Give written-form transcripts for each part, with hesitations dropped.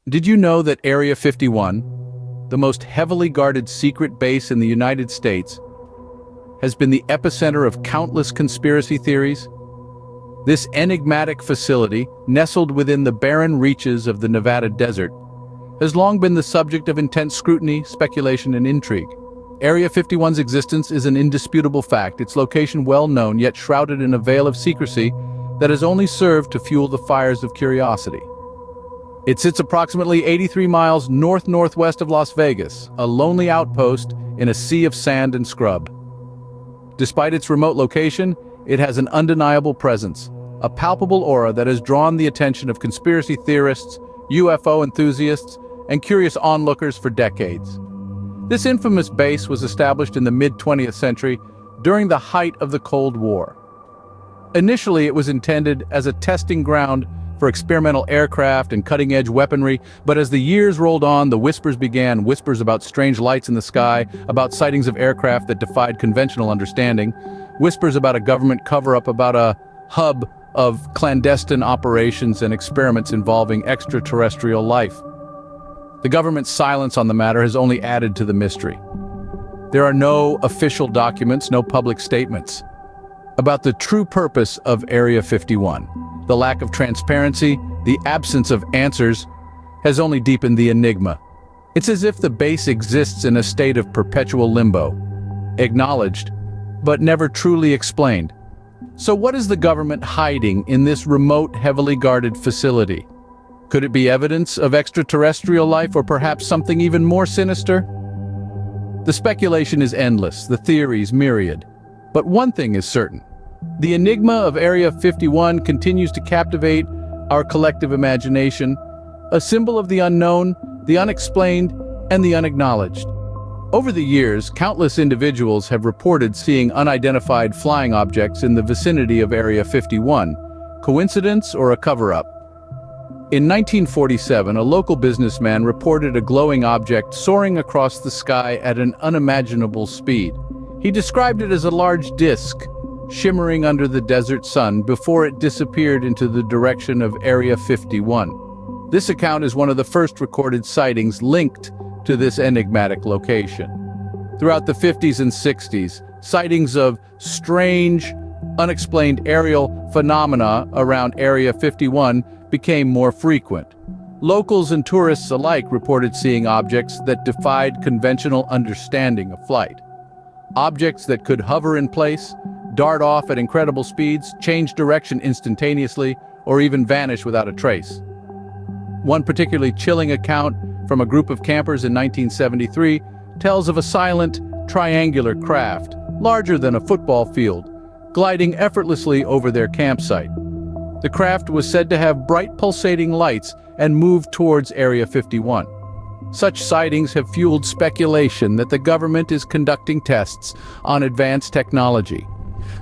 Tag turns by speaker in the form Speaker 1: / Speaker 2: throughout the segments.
Speaker 1: Did you know that Area 51, the most heavily guarded secret base in the United States, has been the epicenter of countless conspiracy theories? This enigmatic facility, nestled within the barren reaches of the Nevada desert, has long been the subject of intense scrutiny, speculation, and intrigue. Area 51's existence is an indisputable fact, its location well known yet shrouded in a veil of secrecy that has only served to fuel the fires of curiosity. It sits approximately 83 miles north-northwest of Las Vegas, a lonely outpost in a sea of sand and scrub. Despite its remote location, it has an undeniable presence, a palpable aura that has drawn the attention of conspiracy theorists, UFO enthusiasts, and curious onlookers for decades. This infamous base was established in the mid-20th century during the height of the Cold War. Initially, it was intended as a testing ground for experimental aircraft and cutting-edge weaponry, but as the years rolled on, the whispers began, whispers about strange lights in the sky, about sightings of aircraft that defied conventional understanding, whispers about a government cover-up, about a hub of clandestine operations and experiments involving extraterrestrial life. The government's silence on the matter has only added to the mystery. There are no official documents, no public statements about the true purpose of Area 51. The lack of transparency, the absence of answers, has only deepened the enigma. It's as if the base exists in a state of perpetual limbo, acknowledged, but never truly explained. So what is the government hiding in this remote, heavily guarded facility? Could it be evidence of extraterrestrial life, or perhaps something even more sinister? The speculation is endless, the theories myriad. But one thing is certain. The enigma of Area 51 continues to captivate our collective imagination, a symbol of the unknown, the unexplained, and the unacknowledged. Over the years, countless individuals have reported seeing unidentified flying objects in the vicinity of Area 51. Coincidence or a cover-up? In 1947, a local businessman reported a glowing object soaring across the sky at an unimaginable speed. He described it as a large disk, shimmering under the desert sun before it disappeared into the direction of Area 51. This account is one of the first recorded sightings linked to this enigmatic location. Throughout the 50s and 60s, sightings of strange, unexplained aerial phenomena around Area 51 became more frequent. Locals and tourists alike reported seeing objects that defied conventional understanding of flight. Objects that could hover in place, dart off at incredible speeds, change direction instantaneously, or even vanish without a trace. One particularly chilling account from a group of campers in 1973 tells of a silent, triangular craft, larger than a football field, gliding effortlessly over their campsite. The craft was said to have bright pulsating lights and move towards Area 51. Such sightings have fueled speculation that the government is conducting tests on advanced technology,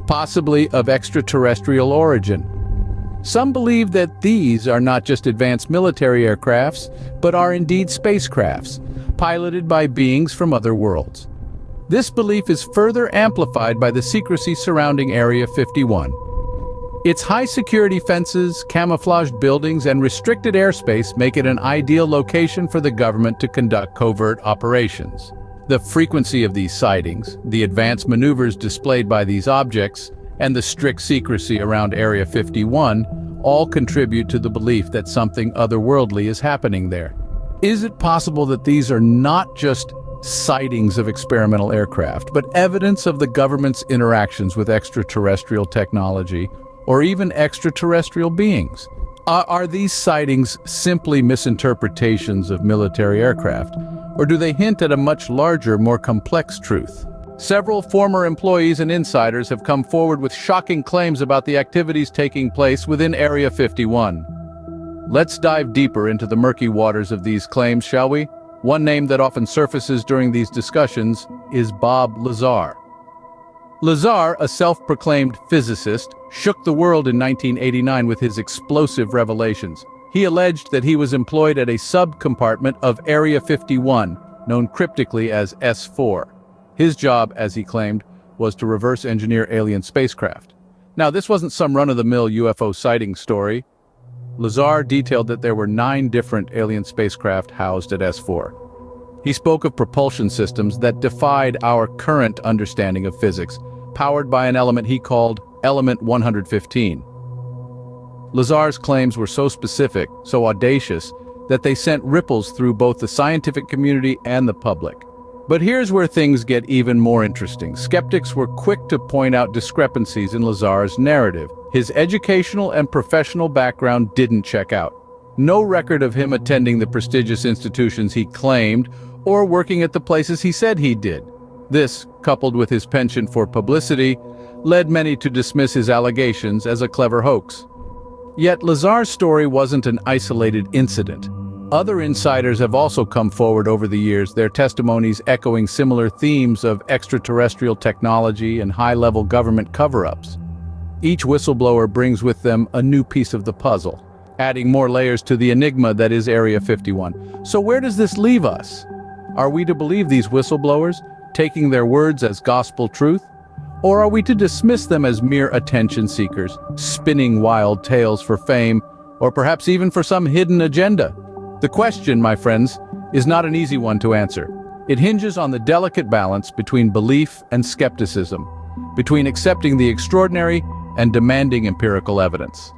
Speaker 1: possibly of extraterrestrial origin. Some believe that these are not just advanced military aircrafts, but are indeed spacecrafts, piloted by beings from other worlds. This belief is further amplified by the secrecy surrounding Area 51. Its high security fences, camouflaged buildings, and restricted airspace make it an ideal location for the government to conduct covert operations. The frequency of these sightings, the advanced maneuvers displayed by these objects, and the strict secrecy around Area 51 all contribute to the belief that something otherworldly is happening there. Is it possible that these are not just sightings of experimental aircraft, but evidence of the government's interactions with extraterrestrial technology, or even extraterrestrial beings? Are these sightings simply misinterpretations of military aircraft, or do they hint at a much larger, more complex truth? Several former employees and insiders have come forward with shocking claims about the activities taking place within Area 51. Let's dive deeper into the murky waters of these claims, shall we? One name that often surfaces during these discussions is Bob Lazar. Lazar, a self-proclaimed physicist, shook the world in 1989 with his explosive revelations. He alleged that he was employed at a sub-compartment of Area 51, known cryptically as S4. His job, as he claimed, was to reverse engineer alien spacecraft. Now, this wasn't some run-of-the-mill UFO sighting story. Lazar detailed that there were 9 different alien spacecraft housed at S4. He spoke of propulsion systems that defied our current understanding of physics, powered by an element he called Element 115. Lazar's claims were so specific, so audacious, that they sent ripples through both the scientific community and the public. But here's where things get even more interesting. Skeptics were quick to point out discrepancies in Lazar's narrative. His educational and professional background didn't check out. No record of him attending the prestigious institutions he claimed or working at the places he said he did. This, coupled with his penchant for publicity, led many to dismiss his allegations as a clever hoax. Yet Lazar's story wasn't an isolated incident. Other insiders have also come forward over the years, their testimonies echoing similar themes of extraterrestrial technology and high-level government cover-ups. Each whistleblower brings with them a new piece of the puzzle, adding more layers to the enigma that is Area 51. So where does this leave us? Are we to believe these whistleblowers, taking their words as gospel truth? Or are we to dismiss them as mere attention seekers, spinning wild tales for fame, or perhaps even for some hidden agenda? The question, my friends, is not an easy one to answer. It hinges on the delicate balance between belief and skepticism, between accepting the extraordinary and demanding empirical evidence.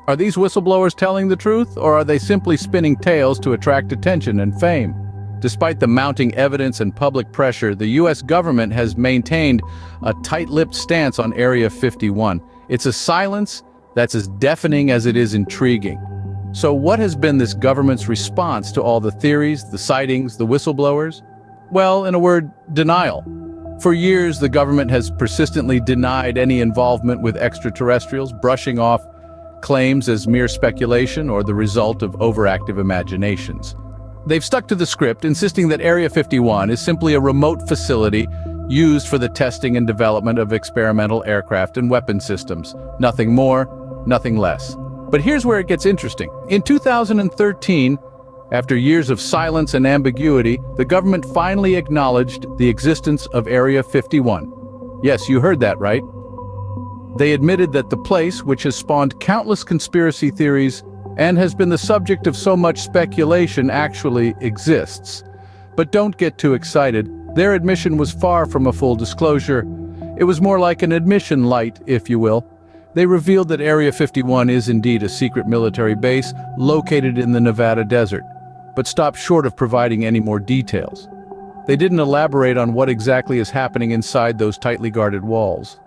Speaker 1: Are these whistleblowers telling the truth, or are they simply spinning tales to attract attention and fame? Despite the mounting evidence and public pressure, the U.S. government has maintained a tight-lipped stance on Area 51. It's a silence that's as deafening as it is intriguing. So what has been this government's response to all the theories, the sightings, the whistleblowers? Well, in a word, denial. For years, the government has persistently denied any involvement with extraterrestrials, brushing off claims as mere speculation or the result of overactive imaginations. They've stuck to the script, insisting that Area 51 is simply a remote facility used for the testing and development of experimental aircraft and weapon systems. Nothing more, nothing less. But here's where it gets interesting. In 2013, after years of silence and ambiguity, the government finally acknowledged the existence of Area 51. Yes, you heard that right. They admitted that the place, which has spawned countless conspiracy theories and has been the subject of so much speculation, actually exists. But don't get too excited. Their admission was far from a full disclosure. It was more like an admission light, if you will. They revealed that Area 51 is indeed a secret military base located in the Nevada desert, but stopped short of providing any more details. They didn't elaborate on what exactly is happening inside those tightly guarded walls.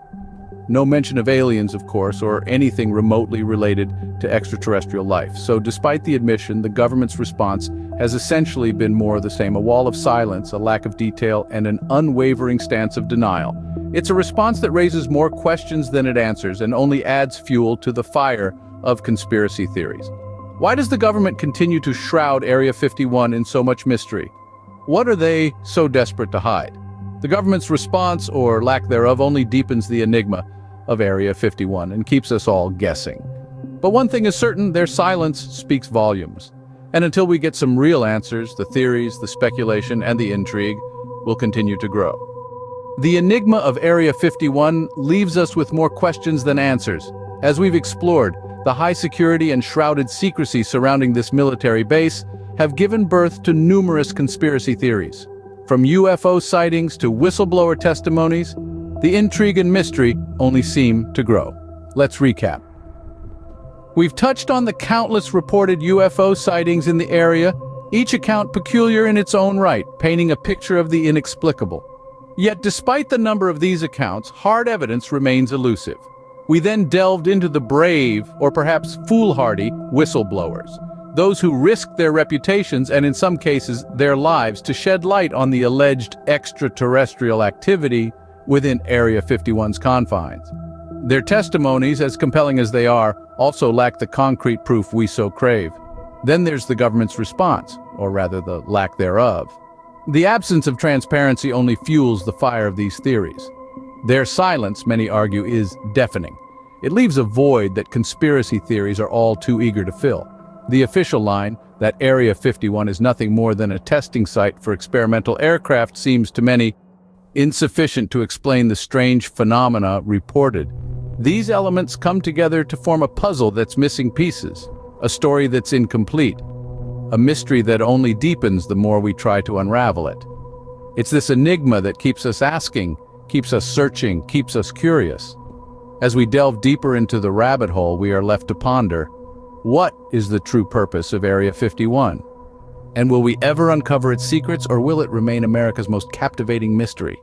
Speaker 1: No mention of aliens, of course, or anything remotely related to extraterrestrial life. So despite the admission, the government's response has essentially been more of the same: a wall of silence, a lack of detail, and an unwavering stance of denial. It's a response that raises more questions than it answers and only adds fuel to the fire of conspiracy theories. Why does the government continue to shroud Area 51 in so much mystery? What are they so desperate to hide? The government's response, or lack thereof, only deepens the enigma of Area 51 and keeps us all guessing. But one thing is certain: their silence speaks volumes. And until we get some real answers, the theories, the speculation, and the intrigue will continue to grow. The enigma of Area 51 leaves us with more questions than answers. As we've explored, the high security and shrouded secrecy surrounding this military base have given birth to numerous conspiracy theories. From UFO sightings to whistleblower testimonies, the intrigue and mystery only seem to grow. Let's recap. We've touched on the countless reported UFO sightings in the area, each account peculiar in its own right, painting a picture of the inexplicable. Yet despite the number of these accounts, hard evidence remains elusive. We then delved into the brave, or perhaps foolhardy, whistleblowers, those who risked their reputations and in some cases their lives to shed light on the alleged extraterrestrial activity within Area 51's confines. Their testimonies, as compelling as they are, also lack the concrete proof we so crave. Then there's the government's response, or rather the lack thereof. The absence of transparency only fuels the fire of these theories. Their silence, many argue, is deafening. It leaves a void that conspiracy theories are all too eager to fill. The official line, that Area 51 is nothing more than a testing site for experimental aircraft, seems to many insufficient to explain the strange phenomena reported. These elements come together to form a puzzle that's missing pieces. A story that's incomplete, a mystery that only deepens the more we try to unravel it. It's this enigma that keeps us asking, keeps us searching, keeps us curious. As we delve deeper into the rabbit hole, we are left to ponder, what is the true purpose of Area 51? And will we ever uncover its secrets, or will it remain America's most captivating mystery?